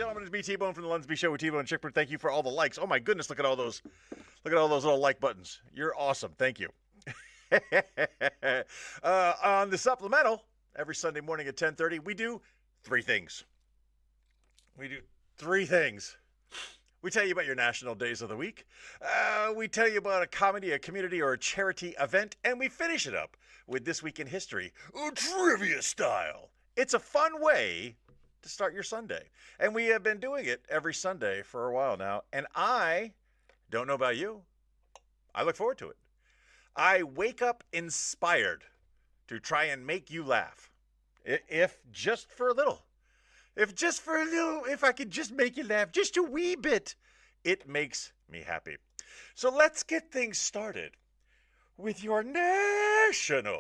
gentlemen, it's me, T-Bone from the LUNSB Show with T-Bone and Chickbird. Thank you for all the likes. Oh my goodness, look at all those little like buttons. You're awesome. Thank you. On the Supplemental, every Sunday morning at 10:30, we do three things. We tell you about your national days of the week. We tell you about a comedy, a community, or a charity event, and we finish it up with This Week in History, trivia style. It's a fun way to start your Sunday. And we have been doing it every Sunday for a while now. And I don't know about you. I look forward to it. I wake up inspired to try and make you laugh. If just for a little. If I could just make you laugh just a wee bit, it makes me happy. So let's get things started with your national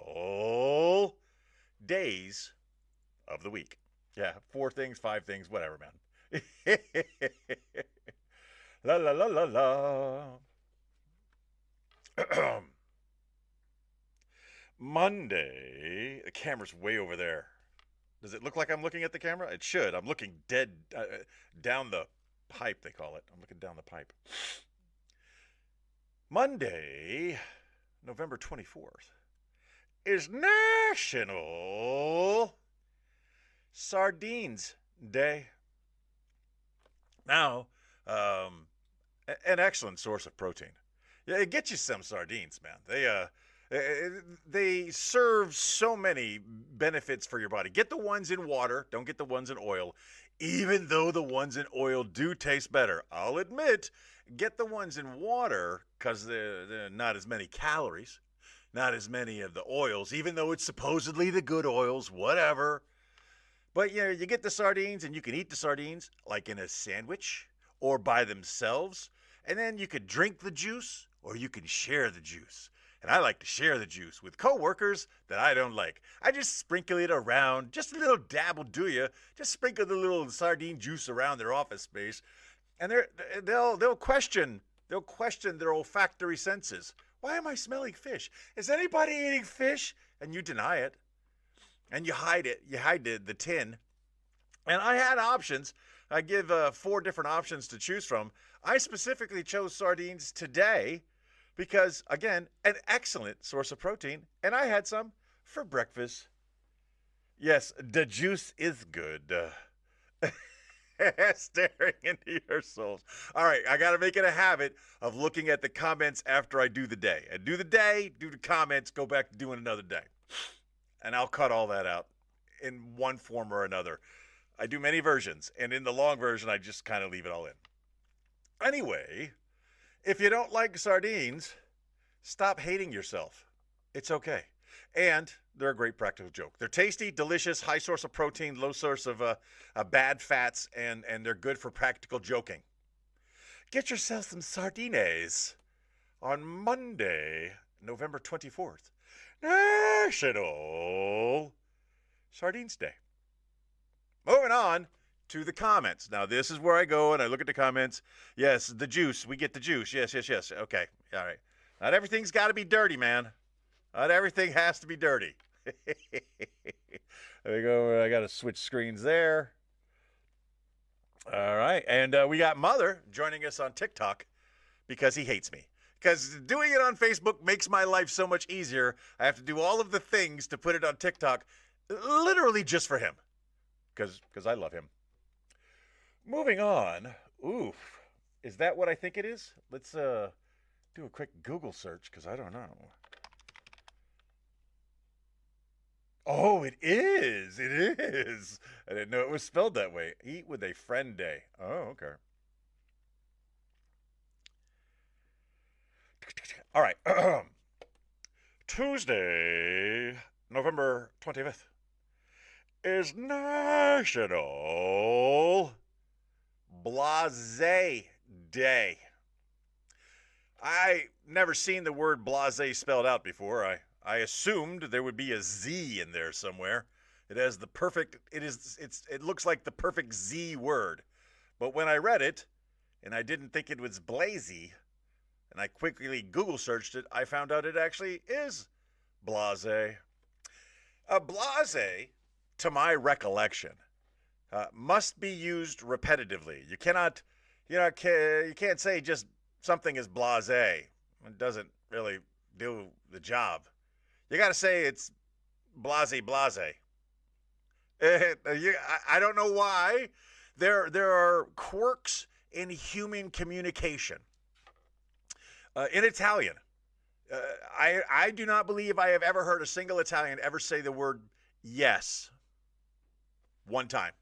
days of the week. Yeah, 4 things, 5 things, whatever, man. La la la la la. Monday. The camera's way over there. Does it look like I'm looking at the camera? It should. I'm looking dead down the pipe, they call it. I'm looking down the pipe. Monday, November 24th, is National Sardines Day. Now, an excellent source of protein. Yeah, get you some sardines, man. They serve so many benefits for your body. Get the ones in water. Don't get the ones in oil. Even though the ones in oil do taste better. I'll admit, get the ones in water because they're not as many calories. Not as many of the oils, even though it's supposedly the good oils, whatever. But you know, you get the sardines and you can eat the sardines like in a sandwich or by themselves. And then you could drink the juice or you can share the juice. And I like to share the juice with coworkers that I don't like. I just sprinkle it around. Just a little dab will do you. Just sprinkle the little sardine juice around their office space. And they'll question their olfactory senses. Why am I smelling fish? Is anybody eating fish? And you deny it. And you hide it. You hide the tin. And I had options. I give 4 different options to choose from. I specifically chose sardines today because, again, an excellent source of protein. And I had some for breakfast. Yes, the juice is good. Staring into your souls. All right, I got to make it a habit of looking at the comments after I do the day. I do the day, do the comments, go back to doing another day. And I'll cut all that out in one form or another. I do many versions, and in the long version, I just kind of leave it all in. Anyway, if you don't like sardines, stop hating yourself. It's okay. And they're a great practical joke. They're tasty, delicious, high source of protein, low source of bad fats, and they're good for practical joking. Get yourself some sardines on Monday, November 24th. National Sardines Day. Moving on to the comments. Now, this is where I go and I look at the comments. Yes, the juice. We get the juice. Yes. Okay. All right. Not everything's got to be dirty, man. Not everything has to be dirty. There we go. I got to switch screens there. All right. And we got Mother joining us on TikTok because he hates me. Because doing it on Facebook makes my life so much easier. I have to do all of the things to put it on TikTok literally just for him. Because I love him. Moving on. Oof. Is that what I think it is? Let's do a quick Google search because I don't know. Oh, it is. It is. I didn't know it was spelled that way. Eat with a Friend Day. Oh, okay. All right. Tuesday, November 25th, is National Blase Day. I never seen the word blase spelled out before. I assumed there would be a Z in there somewhere. It has the perfect, it looks like the perfect Z word. But when I read it, and I didn't think it was blazy, and I quickly Google searched it, I found out it actually is blase. A blase, to my recollection, must be used repetitively. You cannot, you can't say just something is blasé. It doesn't really do the job. You got to say it's blasé blasé. I don't know why. There are quirks in human communication. In Italian, I do not believe I have ever heard a single Italian ever say the word yes one time.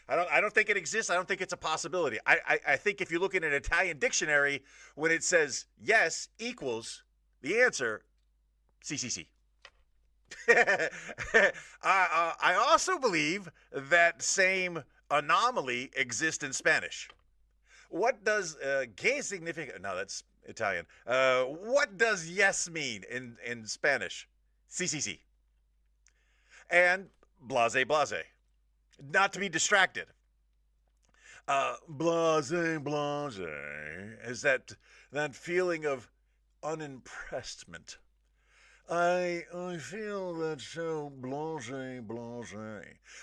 I don't think it exists. I don't think it's a possibility. I think if you look in an Italian dictionary, when it says yes equals the answer, CCC. I also believe that same anomaly exists in Spanish. What does que significa? No, that's Italian. What does yes mean in Spanish? CCC. And blase blase. Not to be distracted. Blase blase is that feeling of unimpressedment. I feel that so blase blase.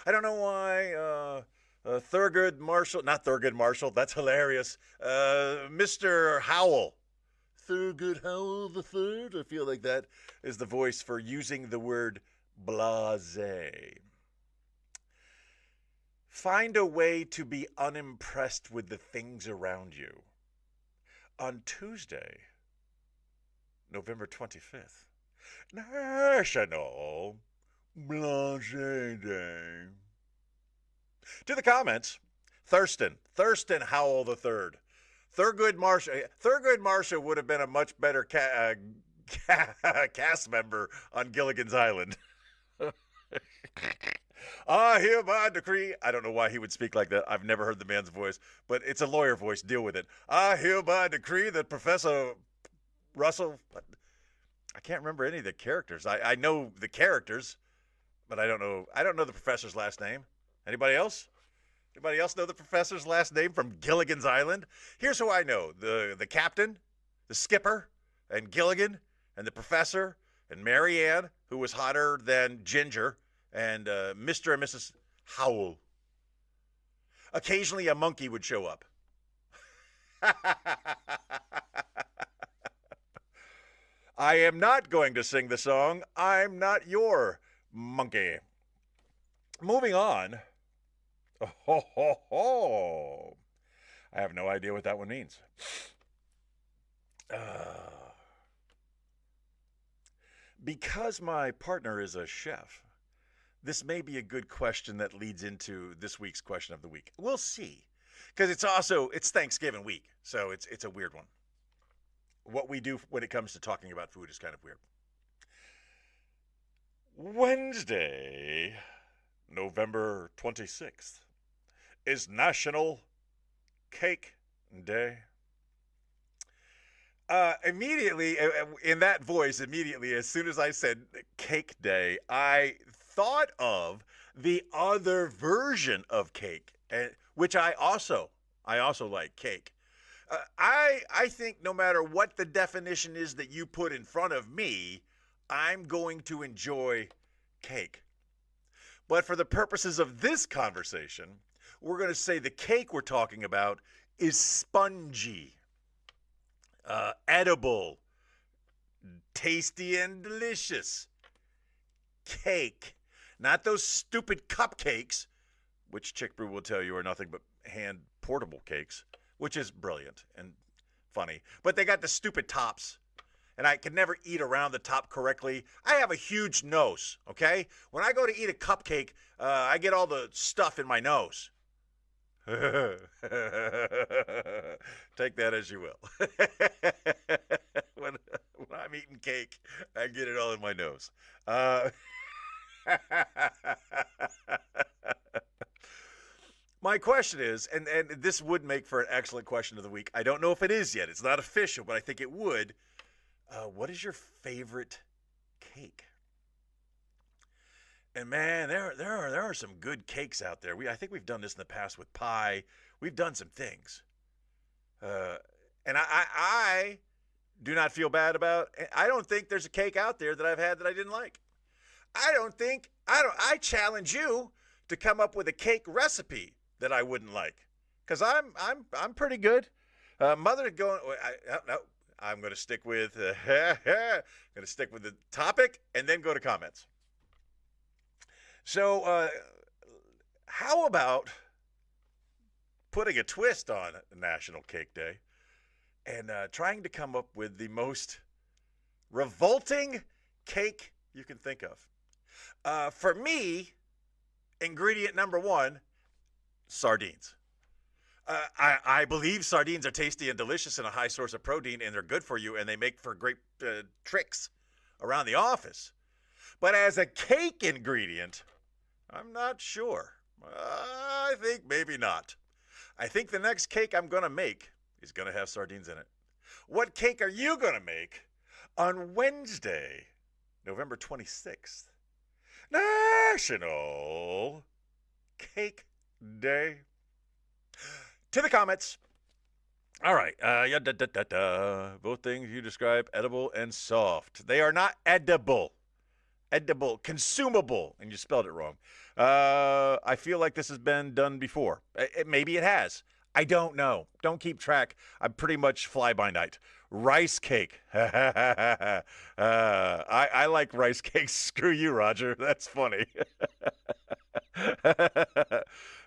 I don't know why Thurgood Marshall, not Thurgood Marshall, that's hilarious. Mr. Howell. Thurgood Howell the Third. I feel like that is the voice for using the word blase. Find a way to be unimpressed with the things around you. On Tuesday, November 25th, National Blase Day. To the comments, Thurston Howell the Third. Thurgood Marshall would have been a much better cast member on Gilligan's Island. I hereby decree. I don't know why he would speak like that. I've never heard the man's voice, but it's a lawyer voice. Deal with it. I hereby decree that Professor Russell. I can't remember any of the characters. I know the characters, but I don't know the professor's last name. Anybody else? Anybody else know the professor's last name from Gilligan's Island? Here's who I know. The captain, the skipper, and Gilligan, and the professor, and Mary Ann, who was hotter than Ginger, and Mr. and Mrs. Howell. Occasionally a monkey would show up. I am not going to sing the song, I'm Not Your Monkey. Moving on. Oh, ho, ho. I have no idea what that one means. Because my partner is a chef, this may be a good question that leads into this week's question of the week. We'll see. Because it's Thanksgiving week, so it's a weird one. What we do when it comes to talking about food is kind of weird. Wednesday, November 26th, is National Cake Day. Immediately, in that voice, as soon as I said Cake Day, I thought of the other version of cake, which I also like cake. I think no matter what the definition is that you put in front of me, I'm going to enjoy cake. But for the purposes of this conversation, we're going to say the cake we're talking about is spongy, edible, tasty and delicious cake. Not those stupid cupcakes, which Chick Brew will tell you are nothing but hand portable cakes, which is brilliant and funny. But they got the stupid tops, and I can never eat around the top correctly. I have a huge nose, okay? When I go to eat a cupcake, I get all the stuff in my nose. Take that as you will. When I'm eating cake, I get it all in my nose. My question is, and this would make for an excellent question of the week. I don't know if it is yet. It's not official, but I think it would. What is your favorite cake? And man, there are some good cakes out there. I think we've done this in the past with pie. We've done some things. And I do not feel bad about. I don't think there's a cake out there that I've had that I didn't like. I challenge you to come up with a cake recipe that I wouldn't like, because I'm pretty good. Mother going, no, I'm going to stick with the topic and then go to comments. So, how about putting a twist on National Cake Day and trying to come up with the most revolting cake you can think of? For me, ingredient number one, sardines. I believe sardines are tasty and delicious and a high source of protein, and they're good for you, and they make for great tricks around the office. But as a cake ingredient, I'm not sure. I think maybe not. I think the next cake I'm going to make is going to have sardines in it. What cake are you going to make on Wednesday, November 26th? National Cake Day. To the comments. All right. Both things you describe, edible and soft. They are not edible. Edible, consumable, and you spelled it wrong. I feel like this has been done before. Maybe it has. I don't know. Don't keep track. I'm pretty much fly by night. Rice cake. I like rice cakes. Screw you, Roger. That's funny.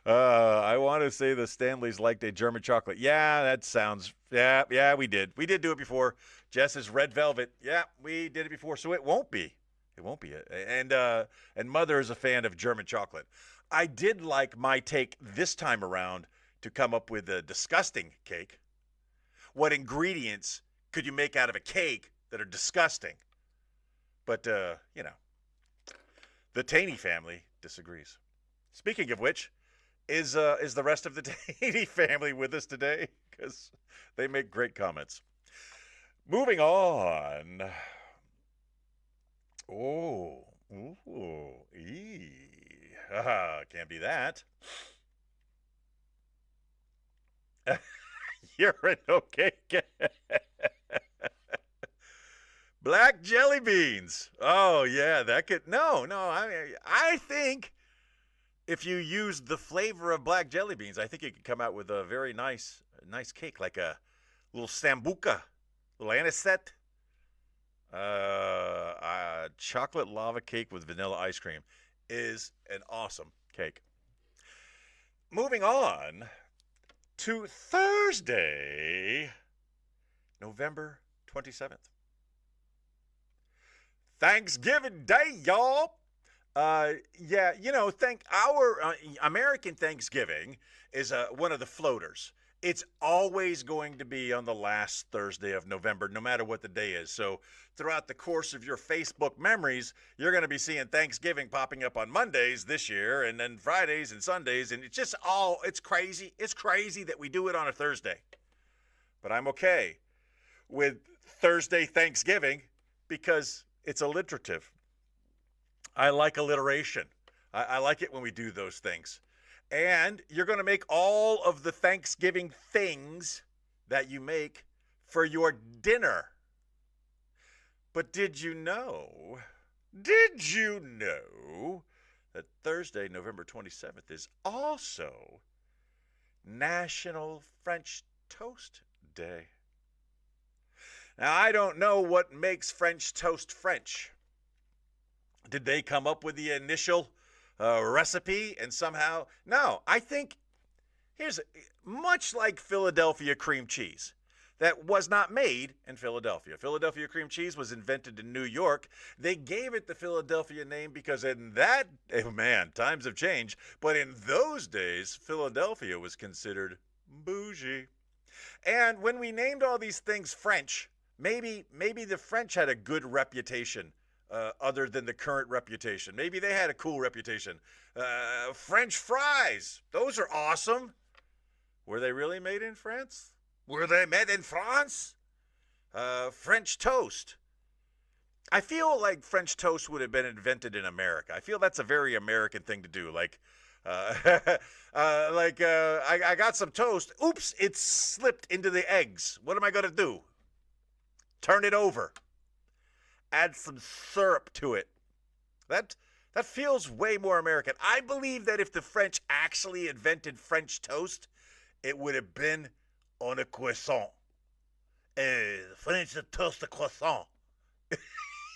I want to say the Stanleys liked a German chocolate. Yeah, that sounds. Yeah, we did. We did do it before. Jess's red velvet. Yeah, we did it before. So it won't be. It won't be it. And Mother is a fan of German chocolate. I did like my take this time around to come up with a disgusting cake. What ingredients could you make out of a cake that are disgusting? But the Taney family disagrees. Speaking of which, is the rest of the Taney family with us today? Because they make great comments. Moving on. Oh, ooh, can't be that. You're an okay guy. Black jelly beans. Oh yeah, that could no. I think if you used the flavor of black jelly beans, I think you could come out with a very nice cake, like a little sambuca, little anisette. Chocolate lava cake with vanilla ice cream is an awesome cake. Moving on to Thursday, November 27th. Thanksgiving Day, y'all. American Thanksgiving is one of the floaters. It's always going to be on the last Thursday of November, no matter what the day is. So throughout the course of your Facebook memories, you're going to be seeing Thanksgiving popping up on Mondays this year, and then Fridays and Sundays. And it's crazy. It's crazy that we do it on a Thursday. But I'm okay with Thursday Thanksgiving because it's alliterative. I like alliteration. I like it when we do those things. And you're going to make all of the Thanksgiving things that you make for your dinner. But did you know that Thursday, November 27th is also National French Toast Day? Now, I don't know what makes French toast French. Did they come up with the initial recipe and somehow? No, I think much like Philadelphia cream cheese that was not made in Philadelphia. Philadelphia cream cheese was invented in New York. They gave it the Philadelphia name because times have changed. But in those days, Philadelphia was considered bougie. And when we named all these things French, maybe the French had a good reputation. Other than the current reputation. Maybe they had a cool reputation. French fries. Those are awesome. Were they really made in France? Were they made in France? French toast. I feel like French toast would have been invented in America. I feel that's a very American thing to do. I got some toast. Oops, it slipped into the eggs. What am I going to do? Turn it over. Add some syrup to it. That That feels way more American. I believe that if the French actually invented French toast, it would have been on a croissant. French toast a croissant.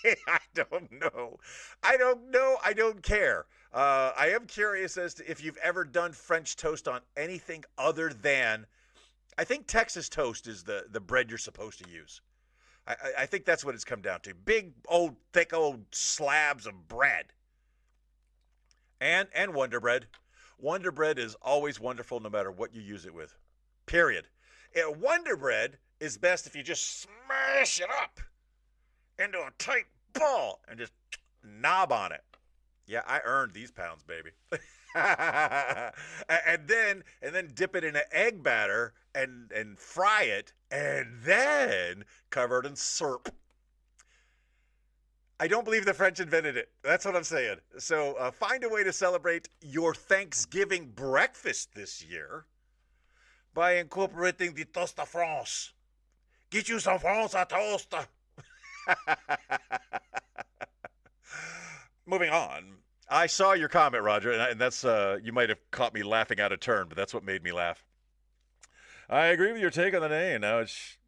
I don't know. I don't know. I don't care. I am curious as to if you've ever done French toast on anything other than, I think Texas toast is the bread you're supposed to use. I think that's what it's come down to. Big, old, thick, old slabs of bread. And Wonder Bread. Wonder Bread is always wonderful no matter what you use it with. Period. Wonder Bread is best if you just smash it up into a tight ball and just knob on it. Yeah, I earned these pounds, baby. and then dip it in an egg batter and fry it, and then cover it in syrup. I don't believe the French invented it. That's what I'm saying. So find a way to celebrate your Thanksgiving breakfast this year by incorporating the toast de France. Get you some France à toast. Moving on. I saw your comment, Roger, and that's you might have caught me laughing out of turn, but that's what made me laugh. I agree with your take on the name. Now it's,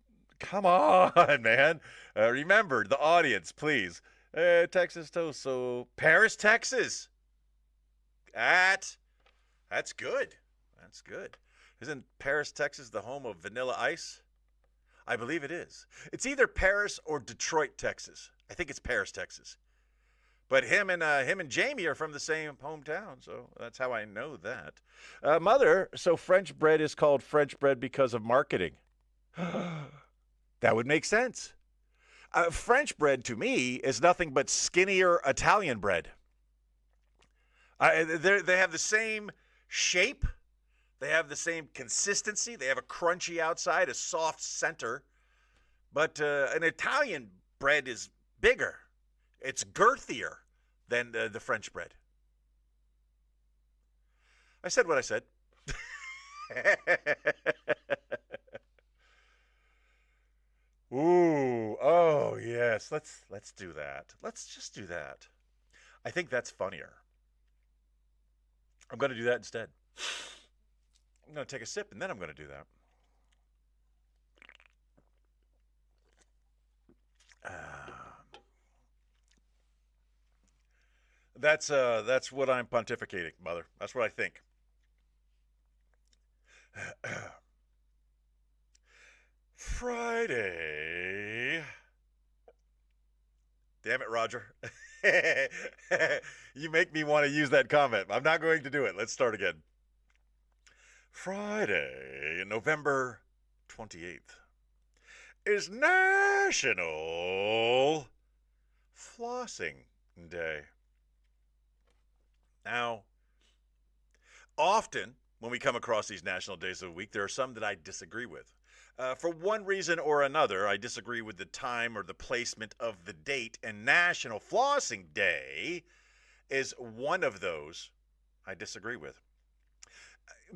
come on, man. Remember, the audience, please. Texas toast, so Paris, Texas. That's good. That's good. Isn't Paris, Texas the home of Vanilla Ice? I believe it is. It's either Paris or Detroit, Texas. I think it's Paris, Texas. But him and Jamie are from the same hometown, so that's how I know that. Mother, so French bread is called French bread because of marketing. That would make sense. French bread, to me, is nothing but skinnier Italian bread. They have the same shape. They have the same consistency. They have a crunchy outside, a soft center. But an Italian bread is bigger. It's girthier than the French bread. I said what I said. Ooh, oh yes, let's do that. Let's just do that. I think that's funnier. I'm going to do that instead. I'm going to take a sip and then I'm going to do that. That's what I'm pontificating, Mother. That's what I think. Friday. Damn it, Roger. You make me want to use that comment. I'm not going to do it. Let's start again. Friday, November 28th, is National Flossing Day. Now, often when we come across these national days of the week, there are some that I disagree with. For one reason or another, I disagree with the time or the placement of the date, and National Flossing Day is one of those I disagree with.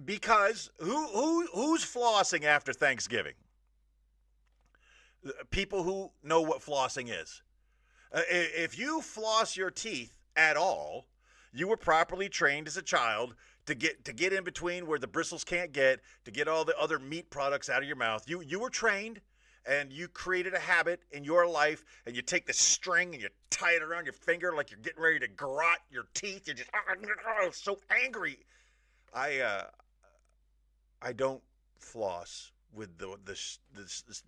Because who's flossing after Thanksgiving? People who know what flossing is. If you floss your teeth at all, you were properly trained as a child to get in between where the bristles can't get, to get all the other meat products out of your mouth. You were trained, and you created a habit in your life, and you take the string and you tie it around your finger like you're getting ready to garrote your teeth. You're just so angry. I don't floss with the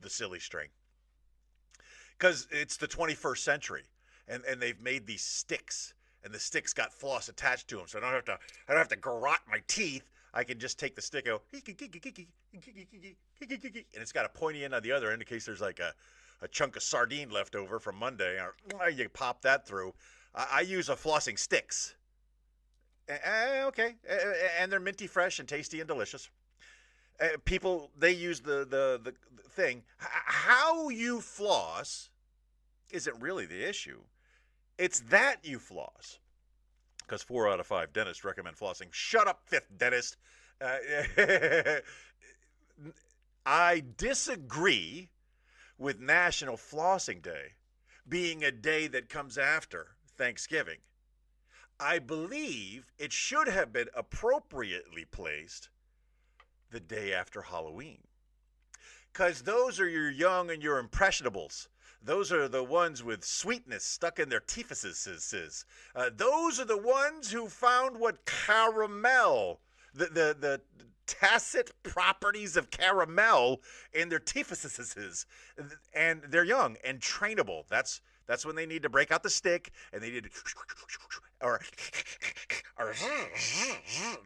silly string, because it's the 21st century, and they've made these sticks, and the sticks got floss attached to them, so I don't have to garrote my teeth. I can just take the stick and go, and it's got a pointy end on the other end in case there's like a chunk of sardine left over from Monday. You pop that through. I use a flossing sticks. Okay, and they're minty fresh and tasty and delicious. People, they use the thing. How you floss isn't really the issue. It's that you floss. Because 4 out of 5 dentists recommend flossing. Shut up, 5th dentist. I disagree with National Flossing Day being a day that comes after Thanksgiving. I believe it should have been appropriately placed the day after Halloween. Because those are your young and your impressionables. Those are the ones with sweetness stuck in their teethuses. Those are the ones who found what caramel, the tacit properties of caramel in their teethuses. And they're young and trainable. That's when they need to break out the stick and they need to, or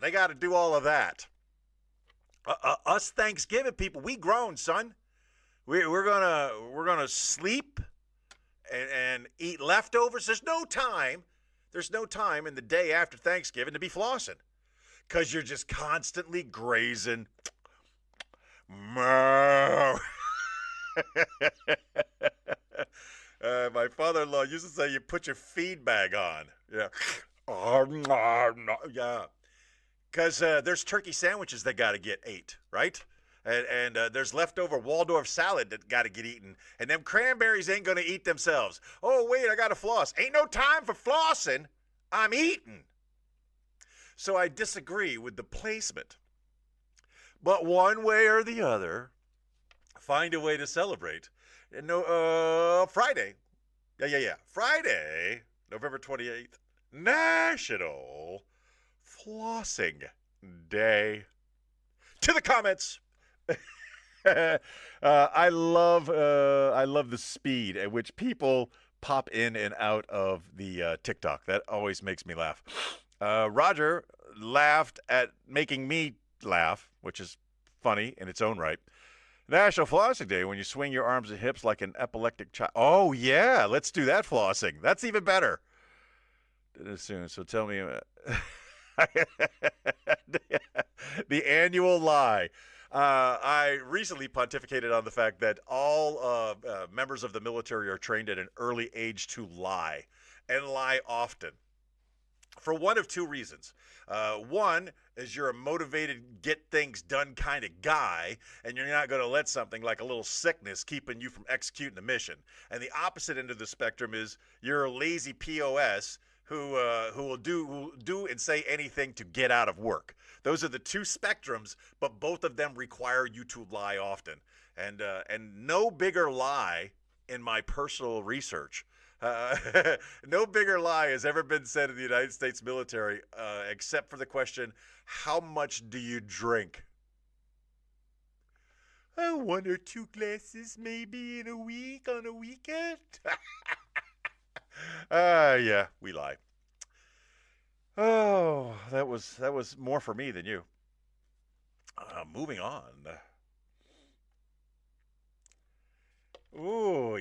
they got to do all of that. Us Thanksgiving people, we grown, son. We're gonna sleep and eat leftovers. There's no time in the day after Thanksgiving to be flossing, cause you're just constantly grazing. My father-in-law used to say you put your feed bag on. Yeah. Yeah. Because there's turkey sandwiches that got to get ate, right? And there's leftover Waldorf salad that got to get eaten. And them cranberries ain't going to eat themselves. Oh, wait, I got to floss. Ain't no time for flossing. I'm eating. So I disagree with the placement. But one way or the other, find a way to celebrate. And Friday. Yeah. Friday, November 28th, National Flossing Day. To the comments. I love the speed at which people pop in and out of the TikTok. That always makes me laugh. Roger laughed at making me laugh, which is funny in its own right. National Flossing Day, when you swing your arms and hips like an epileptic child. Oh, yeah, let's do that flossing. That's even better. Soon, so tell me... the annual lie. I recently pontificated on the fact that all members of the military are trained at an early age to lie, and lie often, for one of two reasons. One is you're a motivated, get things done kind of guy, and you're not going to let something like a little sickness keeping you from executing the mission. And the opposite end of the spectrum is you're a lazy POS who will do and say anything to get out of work. Those are the two spectrums, but both of them require you to lie often. And no bigger lie in my personal research. No bigger lie has ever been said in the United States military, except for the question, how much do you drink? 1 or 2 glasses maybe in a week on a weekend. Yeah, we lie. Oh, that was more for me than you. Moving on. Ooh,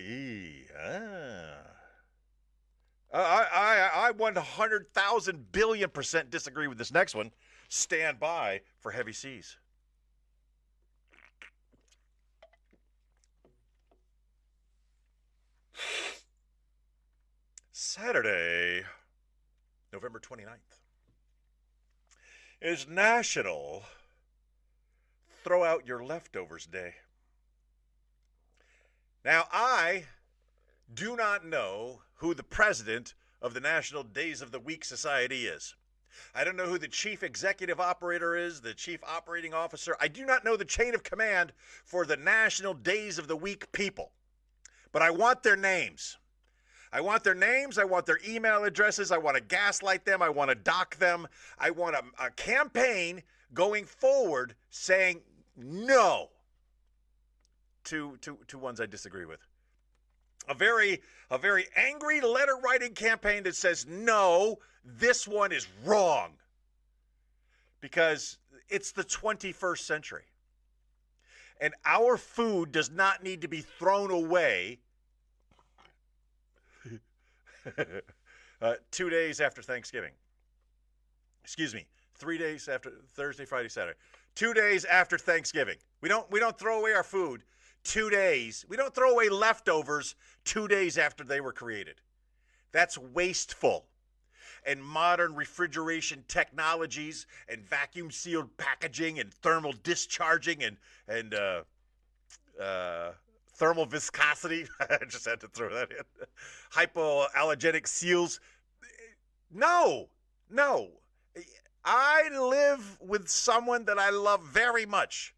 I 100,000 billion% disagree with this next one. Stand by for heavy seas. Saturday, November 29th, is National Throw Out Your Leftovers Day. Now, I do not know who the president of the National Days of the Week Society is. I don't know who the chief executive operator is, the chief operating officer. I do not know the chain of command for the National Days of the Week people. But I want their names. I want their names. I want their email addresses. I want to gaslight them. I want to dock them. I want a campaign going forward saying no to ones I disagree with. A very angry letter writing campaign that says no, this one is wrong. Because it's the 21st century. And our food does not need to be thrown away 2 days after Thanksgiving. Excuse me, 3 days after Thursday, Friday, Saturday. 2 days after Thanksgiving. We don't throw away our food 2 days. We don't throw away leftovers 2 days after they were created. That's wasteful. And modern refrigeration technologies and vacuum sealed packaging and thermal discharging and thermal viscosity. I just had to throw that in. Hypoallergenic seals. No, No. I live with someone that I love very much,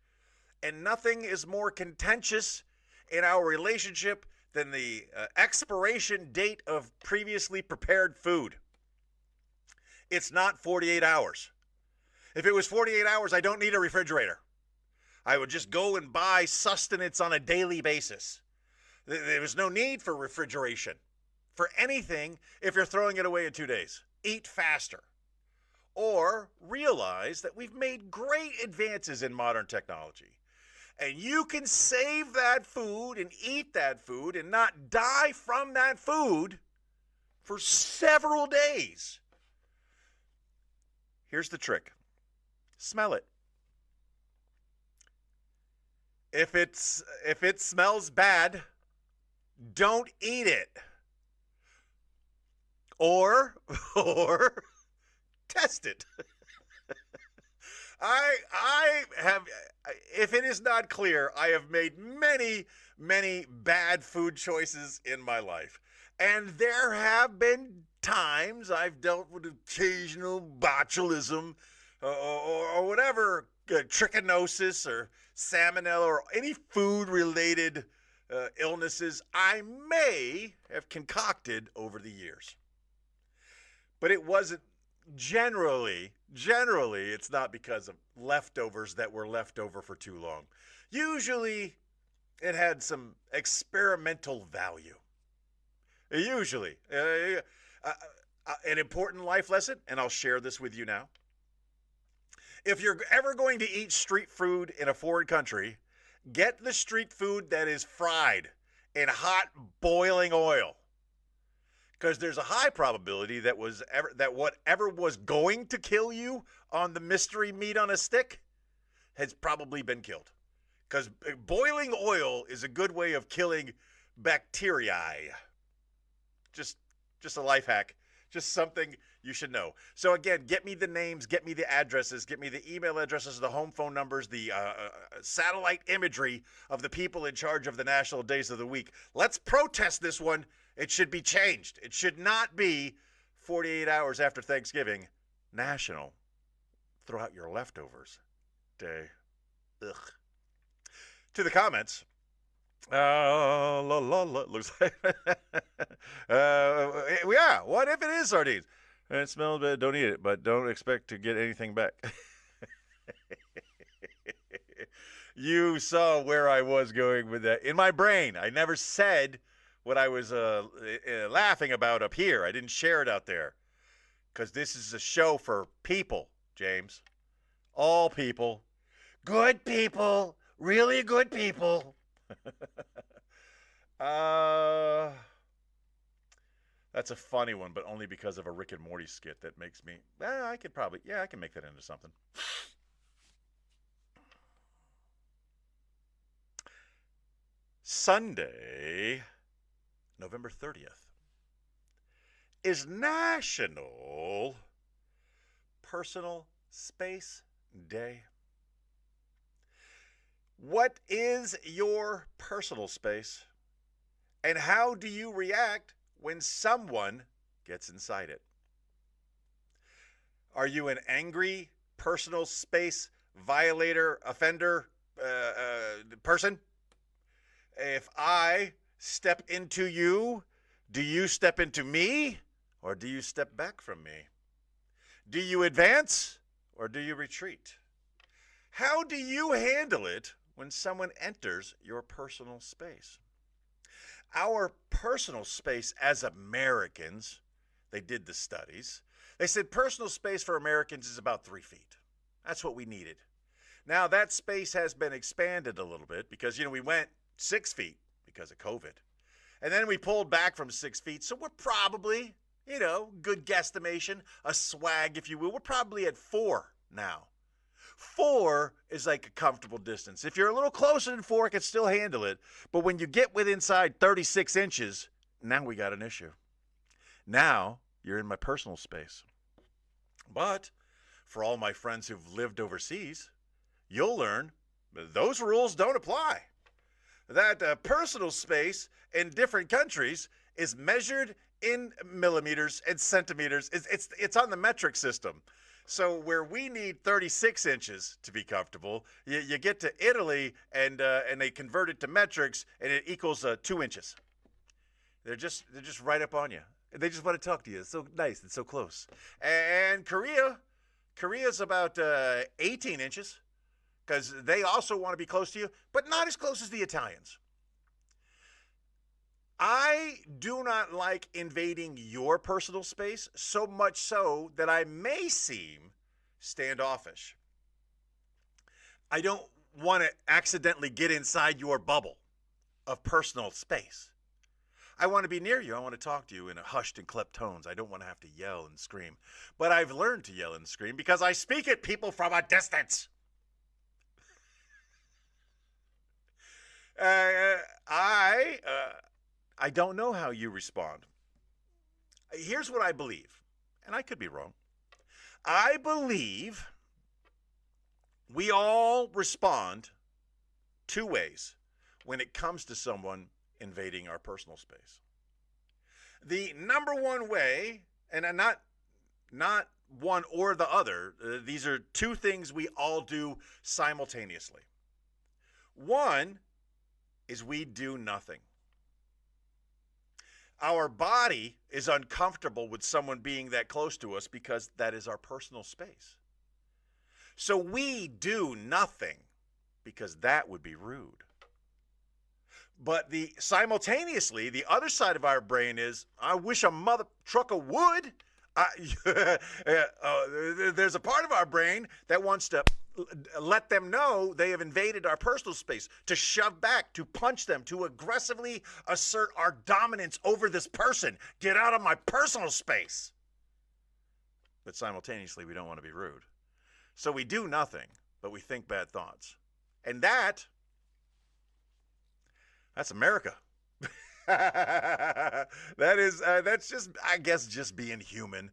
and nothing is more contentious in our relationship than the expiration date of previously prepared food. It's not 48 hours. If it was 48 hours, I don't need a refrigerator. I would just go and buy sustenance on a daily basis. There's no need for refrigeration for anything if you're throwing it away in 2 days. Eat faster. Or realize that we've made great advances in modern technology. And you can save that food and eat that food and not die from that food for several days. Here's the trick. Smell it. If it smells bad, don't eat it. Or test it. I have, if it is not clear, I have made many bad food choices in my life. And there have been times I've dealt with occasional botulism or whatever, trichinosis or salmonella or any food-related illnesses I may have concocted over the years. But it wasn't generally, it's not because of leftovers that were left over for too long. Usually, it had some experimental value. Usually. An important life lesson, and I'll share this with you now. If you're ever going to eat street food in a foreign country, get the street food that is fried in hot, boiling oil. Because there's a high probability that whatever was going to kill you on the mystery meat on a stick has probably been killed. Because boiling oil is a good way of killing bacteria. Just a life hack. Just something you should know. So again, get me the names, get me the addresses, get me the email addresses, the home phone numbers, the satellite imagery of the people in charge of the national days of the week. Let's protest this one. It should be changed. It should not be 48 hours after Thanksgiving, National Throw Out Your Leftovers Day. Ugh. To the comments. Looks like yeah, what if it is sardines? It smells bad, don't eat it, but don't expect to get anything back. You saw where I was going with that. In my brain, I never said what I was laughing about up here. I didn't share it out there. Because this is a show for people, James. All people. Good people. Really good people. That's a funny one, but only because of a Rick and Morty skit that makes me, I can make that into something. Sunday, November 30th, is National Personal Space Day. What is your personal space, and how do you react when someone gets inside it? Are you an angry personal space violator, offender person? If I step into you, do you step into me, or do you step back from me? Do you advance, or do you retreat? How do you handle it when someone enters your personal space? Our personal space as Americans, they did the studies. They said personal space for Americans is about 3 feet. That's what we needed. Now that space has been expanded a little bit because, we went 6 feet because of COVID. And then we pulled back from 6 feet. So we're probably, good guesstimation, a swag, if you will. We're probably at 4 now. 4 is like a comfortable distance. If you're a little closer than 4, I can still handle it. But when you get within inside 36 inches, now we got an issue. Now you're in my personal space. But for all my friends who've lived overseas, you'll learn those rules don't apply. That personal space in different countries is measured in millimeters and centimeters. It's on the metric system. So where we need 36 inches to be comfortable, you get to Italy and they convert it to metrics and it equals 2 inches. They're just right up on you. They just want to talk to you. It's so nice and so close. And Korea's about 18 inches because they also want to be close to you, but not as close as the Italians. I do not like invading your personal space, so much so that I may seem standoffish. I don't want to accidentally get inside your bubble of personal space. I want to be near you. I want to talk to you in a hushed and clipped tones. I don't want to have to yell and scream. But I've learned to yell and scream because I speak at people from a distance. I don't know how you respond. Here's what I believe, and I could be wrong. I believe we all respond two ways when it comes to someone invading our personal space. The number one way, and not one or the other, these are two things we all do simultaneously. One is we do nothing. Our body is uncomfortable with someone being that close to us because that is our personal space. So we do nothing because that would be rude. But simultaneously, the other side of our brain is, I wish a mother trucker would. There's a part of our brain that wants to let them know they have invaded our personal space, to shove back, to punch them, to aggressively assert our dominance over this person. Get out of my personal space. But simultaneously, we don't want to be rude. So we do nothing, but we think bad thoughts. And that's America. That's just, I guess, just being human.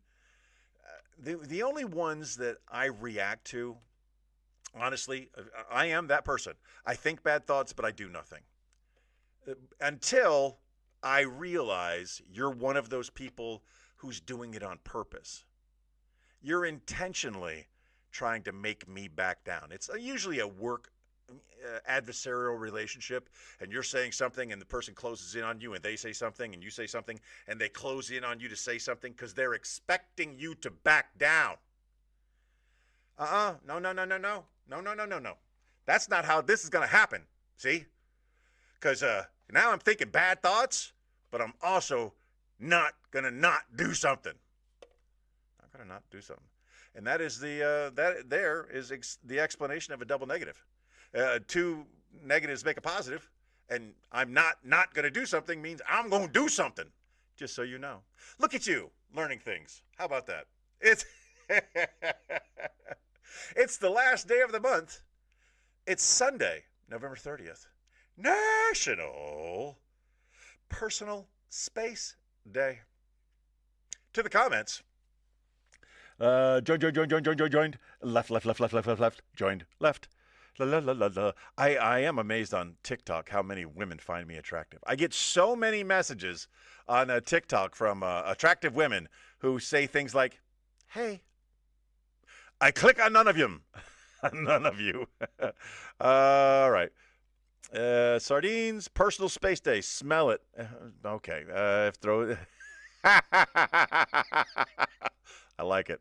The only ones that I react to, honestly, I am that person. I think bad thoughts, but I do nothing. Until I realize you're one of those people who's doing it on purpose. You're intentionally trying to make me back down. It's usually a work adversarial relationship, and you're saying something and the person closes in on you and they say something and you say something and they close in on you to say something because they're expecting you to back down. No. That's not how this is going to happen. See? Because now I'm thinking bad thoughts, but I'm also not going to not do something. Not going to not do something. And that is the explanation of a double negative. Two negatives make a positive, and I'm not going to do something means I'm going to do something, just so you know. Look at you, learning things. How about that? It's the last day of the month. It's Sunday, November 30th. National Personal Space Day. To the comments. Joined. Left. Joined. Left. La. I am amazed on TikTok how many women find me attractive. I get so many messages on TikTok from attractive women who say things like, hey, I click on none of you. None of you. All right. Sardines, Personal Space Day. Smell it. Okay. Throw it. I like it.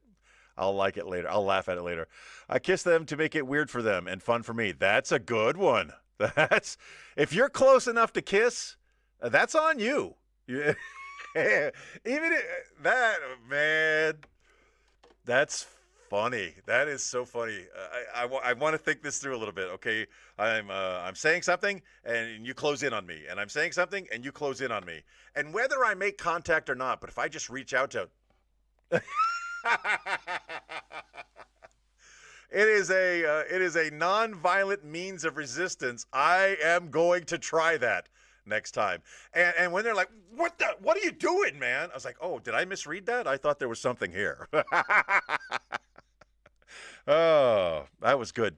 I'll like it later. I'll laugh at it later. I kiss them to make it weird for them and fun for me. That's a good one. If you're close enough to kiss, that's on you. Even that, man, that's funny. That is so funny. I want to think this through a little bit. Okay, I'm saying something and you close in on me, and I'm saying something and you close in on me, and whether I make contact or not, but if I just reach out to it is a non-violent means of resistance. I am going to try that next time. And when they're like, what are you doing, man? I was like, oh, did I misread that? I thought there was something here. Oh, that was good.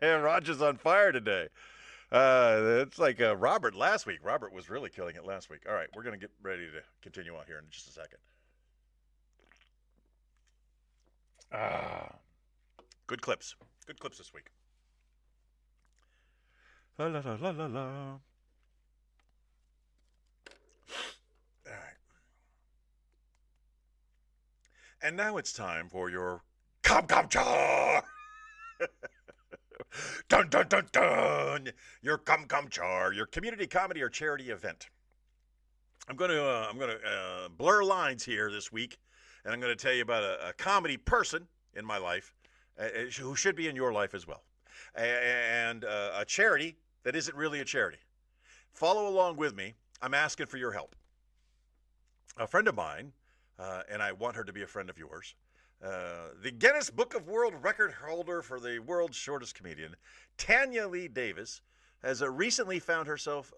Roger's on fire today. It's like Robert last week. Robert was really killing it last week. All right, we're going to get ready to continue on here in just a second. Good clips. Good clips this week. La la la la la la. All right. And now it's time for your Char. Dun dun dun dun. Your Char, your community comedy or charity event. I'm gonna blur lines here this week, and I'm gonna tell you about a comedy person in my life who should be in your life as well, and a charity that isn't really a charity. Follow along with me. I'm asking for your help. A friend of mine, and I want her to be a friend of yours, the Guinness Book of World Record holder for the world's shortest comedian, Tanya Lee Davis, has recently found herself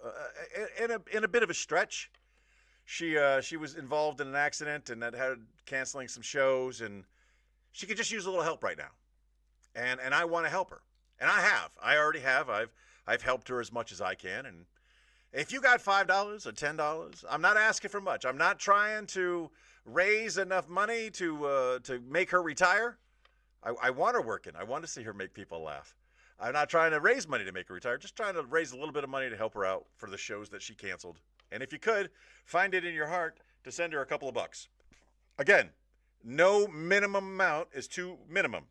in a bit of a stretch. She was involved in an accident and that had canceling some shows, and she could just use a little help right now. And I want to help her, and I have. I already have. I've helped her as much as I can, and if you got $5 or $10, I'm not asking for much. I'm not trying to raise enough money to make her retire. I want her working. I want to see her make people laugh. I'm not trying to raise money to make her retire. Just trying to raise a little bit of money to help her out for the shows that she canceled. And if you could, find it in your heart to send her a couple of bucks. Again, no minimum amount is too minimum.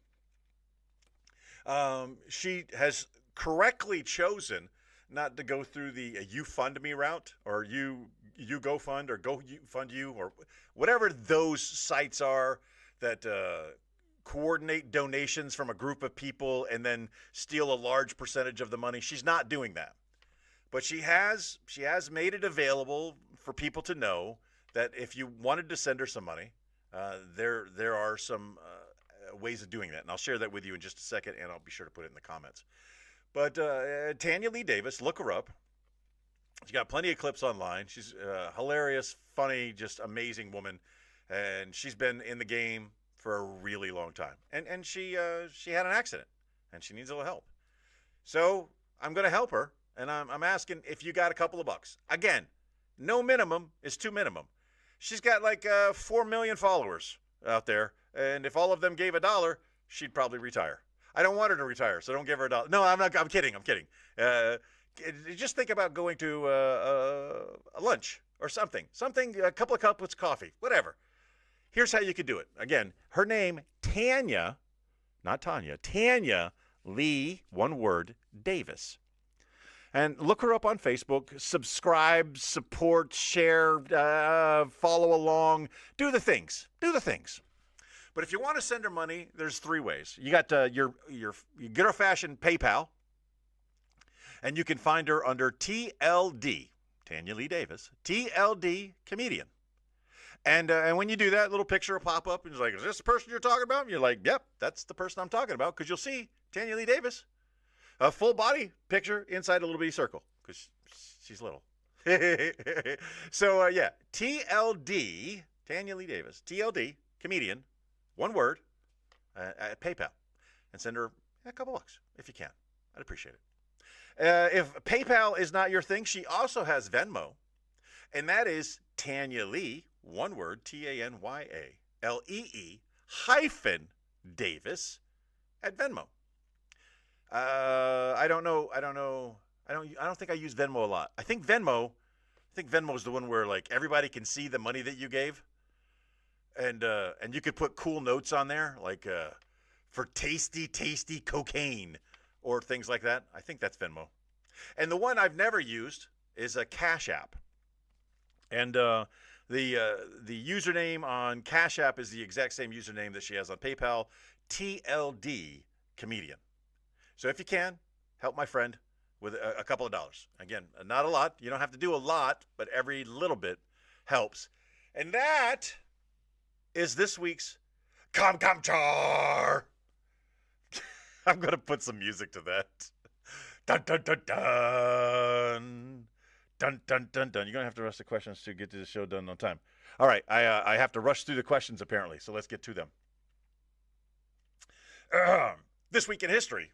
She has correctly chosen not to go through the you fund me route, or you go fund, or go fund you, or whatever those sites are that coordinate donations from a group of people and then steal a large percentage of the money. She's not doing that, but she has made it available for people to know that if you wanted to send her some money, there are some ways of doing that, and I'll share that with you in just a second, and I'll be sure to put it in the comments. But Tanya Lee Davis, look her up. She's got plenty of clips online. She's a hilarious, funny, just amazing woman. And she's been in the game for a really long time. And she had an accident, and she needs a little help. So I'm going to help her, and I'm asking if you got a couple of bucks. Again, no minimum is too minimum. She's got like 4 million followers out there, and if all of them gave $1, she'd probably retire. I don't want her to retire, so don't give her $1. No, I'm not. I'm kidding. Just think about going to a lunch or something, a couple of cups of coffee, whatever. Here's how you could do it. Again, her name, Tanya, not Tanya, Tanya Lee, one word, Davis. And look her up on Facebook, subscribe, support, share, follow along, do the things. But if you want to send her money, there's 3 ways. You got your good old-fashioned PayPal, and you can find her under TLD, Tanya Lee Davis, TLD Comedian. And when you do that, little picture will pop up, and it's like, is this the person you're talking about? And you're like, yep, that's the person I'm talking about, because you'll see Tanya Lee Davis, a full body picture inside a little bitty circle, because she's little. So, yeah, TLD, Tanya Lee Davis, TLD Comedian, one word, at PayPal, and send her a couple bucks if you can. I'd appreciate it. If PayPal is not your thing, she also has Venmo, and that is Tanya Lee, one word, TANYALEE -Davis at Venmo. I don't think I use Venmo a lot. I think Venmo is the one where like everybody can see the money that you gave. And you could put cool notes on there, like for tasty cocaine or things like that. I think that's Venmo. And the one I've never used is a Cash App. And the username on Cash App is the exact same username that she has on PayPal, TLD Comedian. So if you can, help my friend with a couple of dollars. Again, not a lot. You don't have to do a lot, but every little bit helps. And that is this week's Char. I'm going to put some music to that. Dun, dun, dun, dun. Dun, dun, dun, dun. You're going to have to rush the questions to get to the show done on time. All right, I have to rush through the questions, apparently, so let's get to them. This week in history,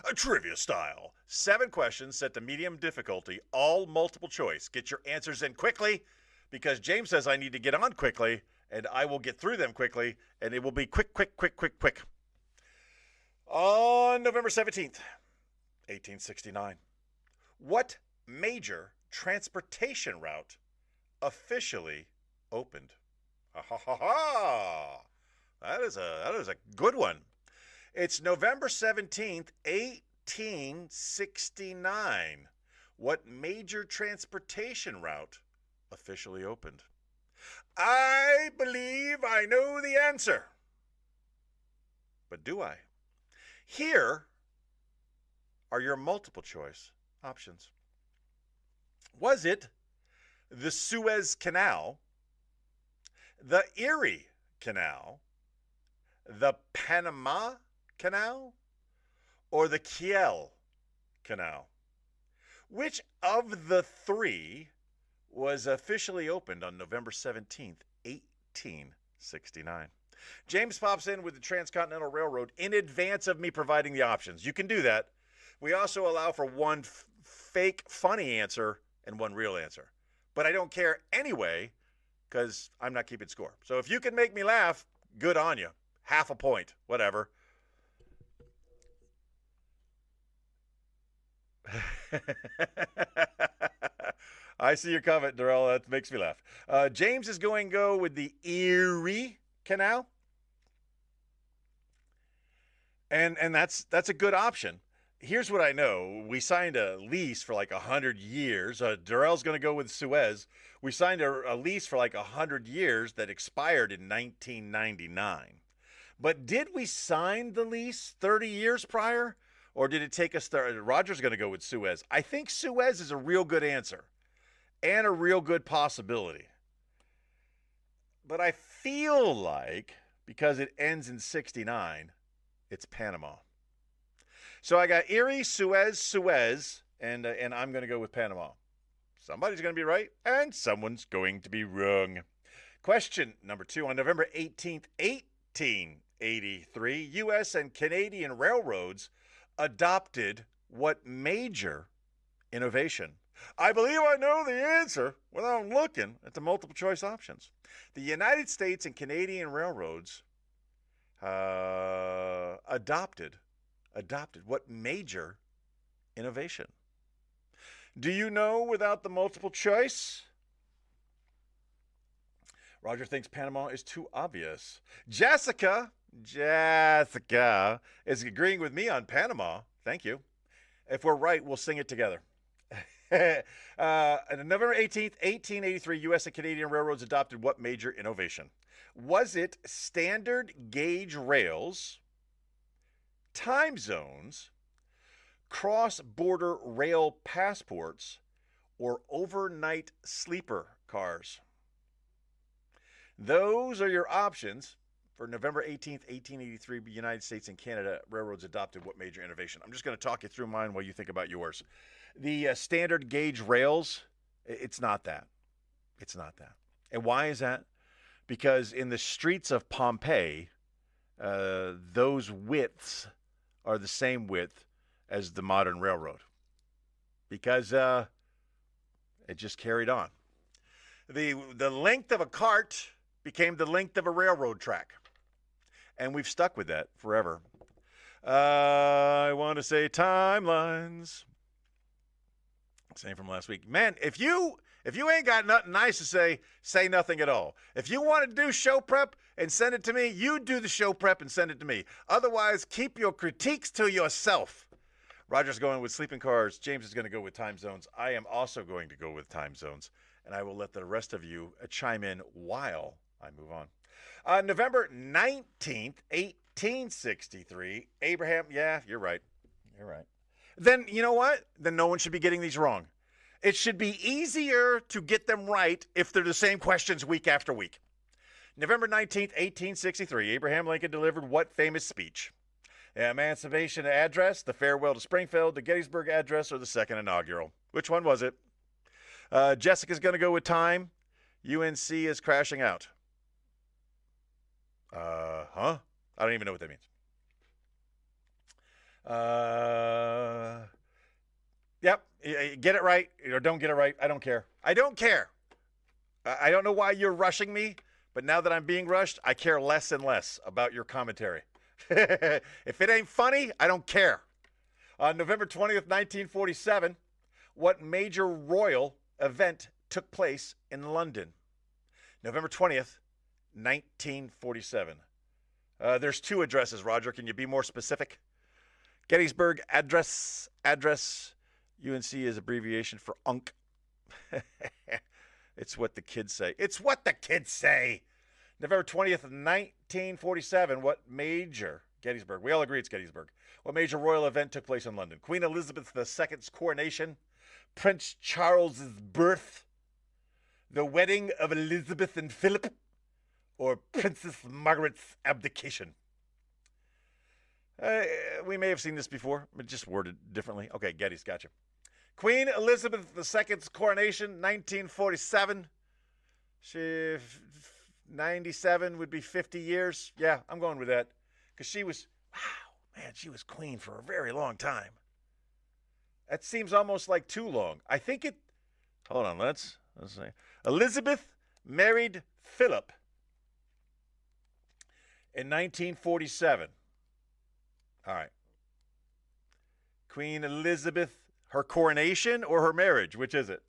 A trivia style. 7 questions set to medium difficulty, all multiple choice. Get your answers in quickly because James says I need to get on quickly, and I will get through them quickly, and it will be quick, quick, quick, quick, quick. On November 17th, 1869, what major transportation route officially opened? Ha ha ha ha! That is a good one. It's November 17th, 1869. What major transportation route officially opened? I believe I know the answer. But do I? Here are your multiple choice options. Was it the Suez Canal, the Erie Canal, the Panama Canal, or the Kiel Canal? Which of the 3 was officially opened on November 17th, 1869? James pops in with the Transcontinental Railroad in advance of me providing the options. You can do that. We also allow for one fake funny answer and one real answer. But I don't care anyway because I'm not keeping score. So if you can make me laugh, good on you. Half a point, whatever. I see your comment, Darrell. That makes me laugh. James is going to go with the Erie Canal. And that's a good option. Here's what I know. We signed a lease for like 100 years. Darrell's going to go with Suez. We signed a lease for like 100 years that expired in 1999. But did we sign the lease 30 years prior? Or did it take us there? Roger's going to go with Suez. I think Suez is a real good answer and a real good possibility. But I feel like, because it ends in 69, it's Panama. So I got Erie, Suez, and I'm going to go with Panama. Somebody's going to be right, and someone's going to be wrong. Question number 2. On November 18th, 1883, U.S. and Canadian railroads adopted what major innovation? I believe I know the answer without looking at the multiple choice options. The United States and Canadian railroads adopted what major innovation? Do you know without the multiple choice? Roger thinks Panama is too obvious. Jessica is agreeing with me on Panama. Thank you. If we're right, we'll sing it together. On November 18th, 1883, U.S. and Canadian railroads adopted what major innovation? Was it standard gauge rails, time zones, cross-border rail passports, or overnight sleeper cars? Those are your options for November 18th, 1883, United States and Canada railroads adopted what major innovation? I'm just going to talk you through mine while you think about yours. The standard gauge rails, it's not that. It's not that. And why is that? Because in the streets of Pompeii, those widths are the same width as the modern railroad. Because it just carried on. The length of a cart became the length of a railroad track. And we've stuck with that forever. I want to say timelines. Same from last week. Man, if you ain't got nothing nice to say nothing at all. If you want to do show prep and send it to me, you do the show prep and send it to me. Otherwise, keep your critiques to yourself. Roger's going with sleeping cars. James is going to go with time zones. I am also going to go with time zones. And I will let the rest of you chime in while I move on. November 19th, 1863, Abraham, yeah, you're right. You're right. Then, you know what? Then no one should be getting these wrong. It should be easier to get them right if they're the same questions week after week. November 19th, 1863, Abraham Lincoln delivered what famous speech? The Emancipation Address, the Farewell to Springfield, the Gettysburg Address, or the Second Inaugural? Which one was it? Jessica's going to go with time. UNC is crashing out. I don't even know what that means. Yep. Get it right or don't get it right. I don't care. I don't care. I don't know why you're rushing me, but now that I'm being rushed, I care less and less about your commentary. If it ain't funny, I don't care. On November 20th, 1947, what major royal event took place in London? November 20th, 1947. There's two addresses, Roger. Can you be more specific? Gettysburg address. UNC is abbreviation for UNC. It's what the kids say. It's what the kids say. November 20th, 1947. What major, Gettysburg. We all agree it's Gettysburg. What major royal event took place in London? Queen Elizabeth II's coronation, Prince Charles's birth, the wedding of Elizabeth and Philip, or Princess Margaret's abdication? We may have seen this before, but just worded differently. Okay, Getty's, gotcha. Queen Elizabeth II's coronation, 1947. 97 would be 50 years. Yeah, I'm going with that. Because she was, wow, man, she was queen for a very long time. That seems almost like too long. I think it, hold on, let's see. Elizabeth married Philip in 1947. All right. Queen Elizabeth, her coronation or her marriage? Which is it?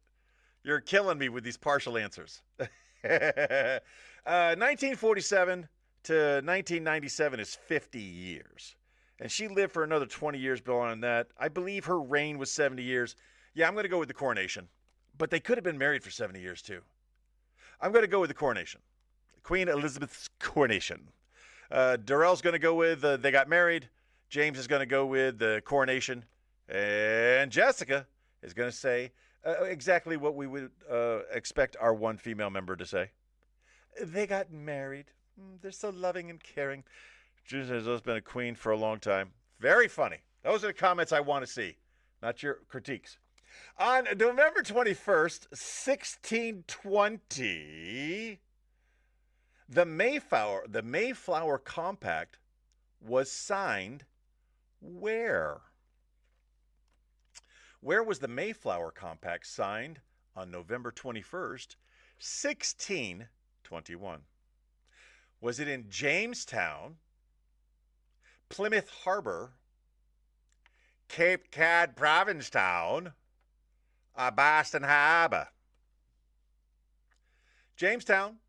You're killing me with these partial answers. 1947 to 1997 is 50 years. And she lived for another 20 years beyond that. I believe her reign was 70 years. Yeah, I'm going to go with the coronation. But they could have been married for 70 years too. I'm going to go with the coronation. Queen Elizabeth's coronation. Darrell's going to go with they got married. James is going to go with the coronation. And Jessica is going to say exactly what we would expect our one female member to say. They got married. They're so loving and caring. Jessica has been a queen for a long time. Very funny. Those are the comments I want to see, not your critiques. On November 21st, 1620, the Mayflower Compact was signed where? Where was the Mayflower Compact signed on November 21st, 1621? Was it in Jamestown, Plymouth Harbor, Cape Cod Provincetown, or Boston Harbor? Jamestown,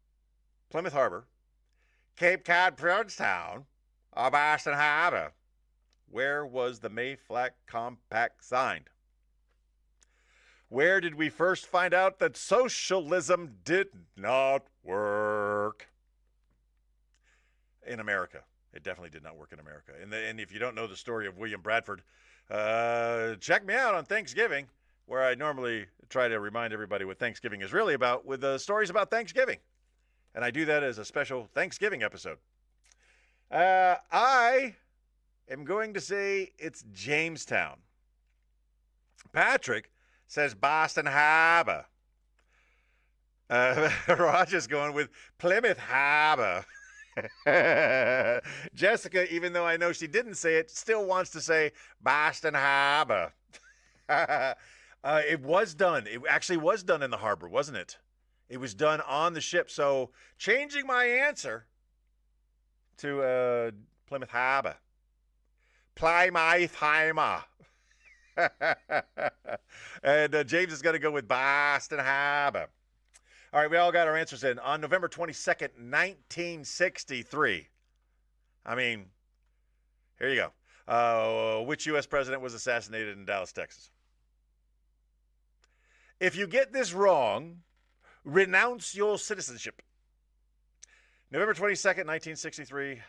Plymouth Harbor, Cape Cod Provincetown, or Boston Harbor? Where was the Mayflower Compact signed? Where did we first find out that socialism did not work? In America. It definitely did not work in America. And if you don't know the story of William Bradford, check me out on Thanksgiving, where I normally try to remind everybody what Thanksgiving is really about with stories about Thanksgiving. And I do that as a special Thanksgiving episode. I am going to say it's Jamestown. Patrick says Boston Harbor. Roger's going with Plymouth Harbor. Jessica, even though I know she didn't say it, still wants to say Boston Harbor. It was done. It actually was done in the harbor, wasn't it? It was done on the ship. So changing my answer to Plymouth Harbor. Plymouth Harbor. And James is going to go with Boston Harbor. All right, we all got our answers in. On November 22nd, 1963. I mean, here you go. Which U.S. president was assassinated in Dallas, Texas? If you get this wrong, renounce your citizenship. November 22nd, 1963,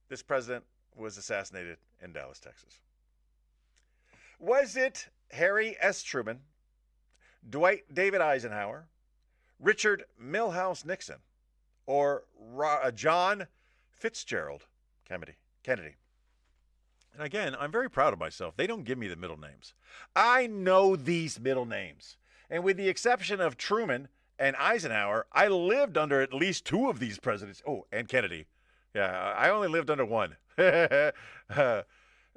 this president was assassinated in Dallas, Texas. Was it Harry S. Truman, Dwight David Eisenhower, Richard Milhouse Nixon, or John Fitzgerald Kennedy? And again, I'm very proud of myself. They don't give me the middle names. I know these middle names. And with the exception of Truman and Eisenhower, I lived under at least two of these presidents. Oh, and Kennedy. Yeah, I only lived under one.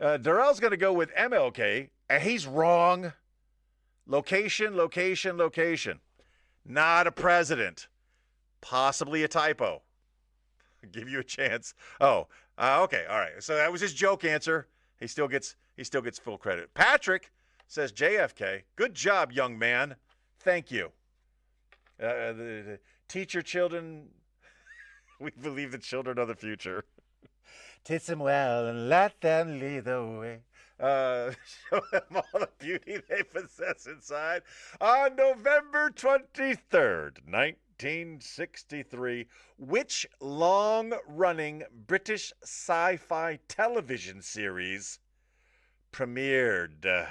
Darrell's going to go with MLK, and he's wrong. Location, location, location. Not a president. Possibly a typo. I'll give you a chance. Oh, okay, all right. So that was his joke answer. He still gets full credit. Patrick says JFK. Good job, young man. Thank you. Teach your children. We believe the children are the future. Teach them well and let them lead the way. Show them all the beauty they possess inside. On November 23rd, 1963, which long-running British sci-fi television series premiered?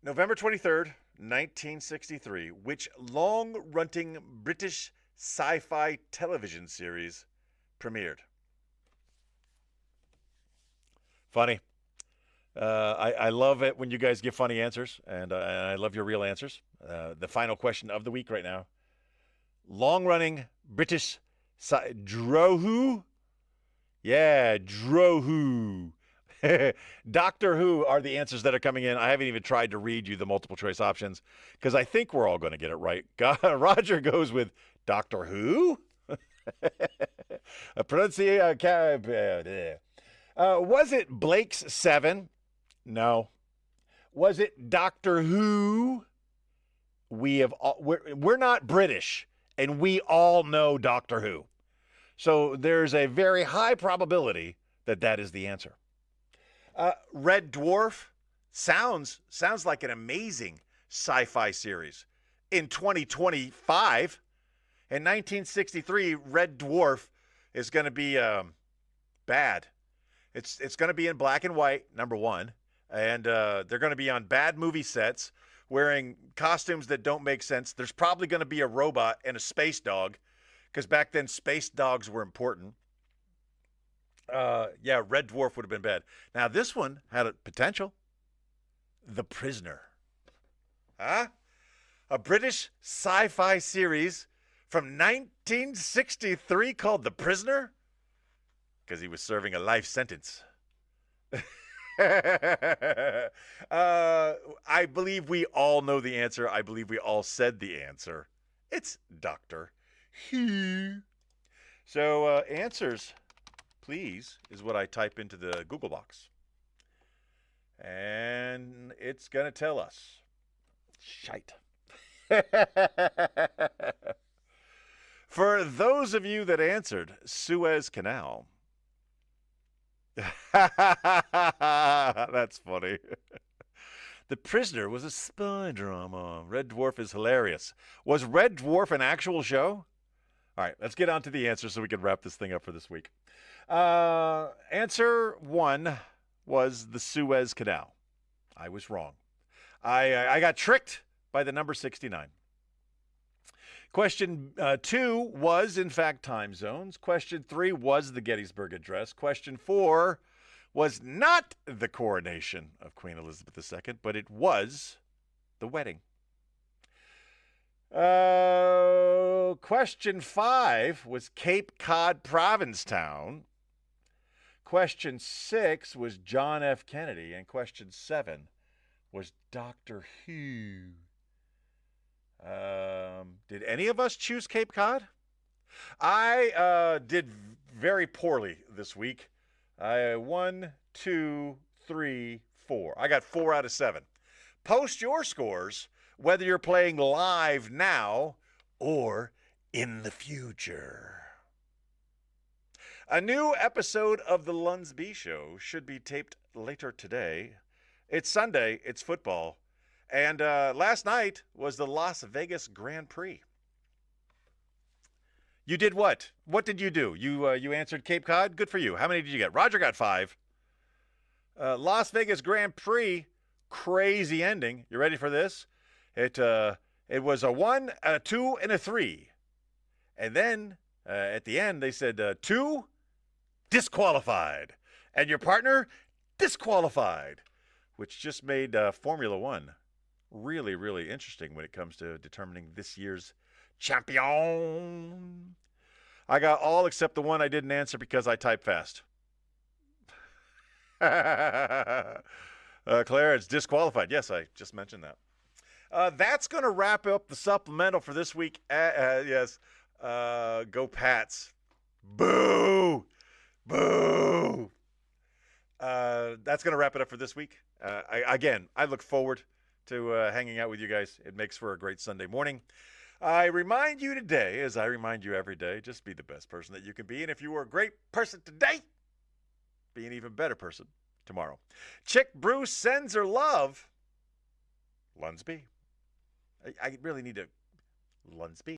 November 23rd, 1963, which long-running British sci-fi television series premiered? Funny. I love it when you guys give funny answers, and I love your real answers. The final question of the week right now. Long-running British Drohu? Yeah, Drohu. Doctor Who are the answers that are coming in. I haven't even tried to read you the multiple choice options because I think we're all going to get it right. Roger goes with Doctor Who? Was it Blake's 7? No. Was it Doctor Who? We're not British, and we all know Doctor Who. So there's a very high probability that that is the answer. Red Dwarf sounds like an amazing sci-fi series. In 2025, in 1963, Red Dwarf is going to be bad. It's going to be in black and white, number one, and they're going to be on bad movie sets, wearing costumes that don't make sense. There's probably going to be a robot and a space dog, because back then space dogs were important. Yeah, Red Dwarf would have been bad. Now, this one had a potential. The Prisoner. Huh? A British sci-fi series from 1963 called The Prisoner? Because he was serving a life sentence. I believe we all know the answer. I believe we all said the answer. It's Doctor Who. So, answers, please, is what I type into the Google box. And it's going to tell us. Shite. For those of you that answered Suez Canal. That's funny. The Prisoner was a spy drama. Red Dwarf is hilarious. Was Red Dwarf an actual show? All right, let's get on to the answer so we can wrap this thing up for this week. Answer 1 was the Suez Canal. I was wrong. I got tricked by the number 69. Question 2 was, in fact, time zones. Question 3 was the Gettysburg Address. Question 4 was not the coronation of Queen Elizabeth II, but it was the wedding. Question 5 was Cape Cod, Provincetown. Question 6 was John F. Kennedy. And question 7 was Doctor Who. Did any of us choose Cape Cod? I did very poorly this week. 1, 2, 3, 4. I got 4 out of 7. Post your scores, whether you're playing live now or in the future. A new episode of the LUNSB Show should be taped later today. It's Sunday. It's football. And last night was the Las Vegas Grand Prix. You did what? What did you do? You answered Cape Cod? Good for you. How many did you get? Roger got 5. Las Vegas Grand Prix, crazy ending. You ready for this? It was a 1, a 2, and a 3. And then at the end they said 2, disqualified. And your partner, disqualified. Which just made Formula One really, really interesting when it comes to determining this year's champion. I got all except the one I didn't answer because I type fast. Claire, it's disqualified. Yes, I just mentioned that. That's going to wrap up the supplemental for this week. Yes. Go Pats. Boo. Boo. That's going to wrap it up for this week. I look forward to hanging out with you guys. It makes for a great Sunday morning. I remind you today, as I remind you every day, just be the best person that you can be. And if you were a great person today, be an even better person tomorrow. Chick Bruce sends her love. LUNSB. I really need to LUNSB.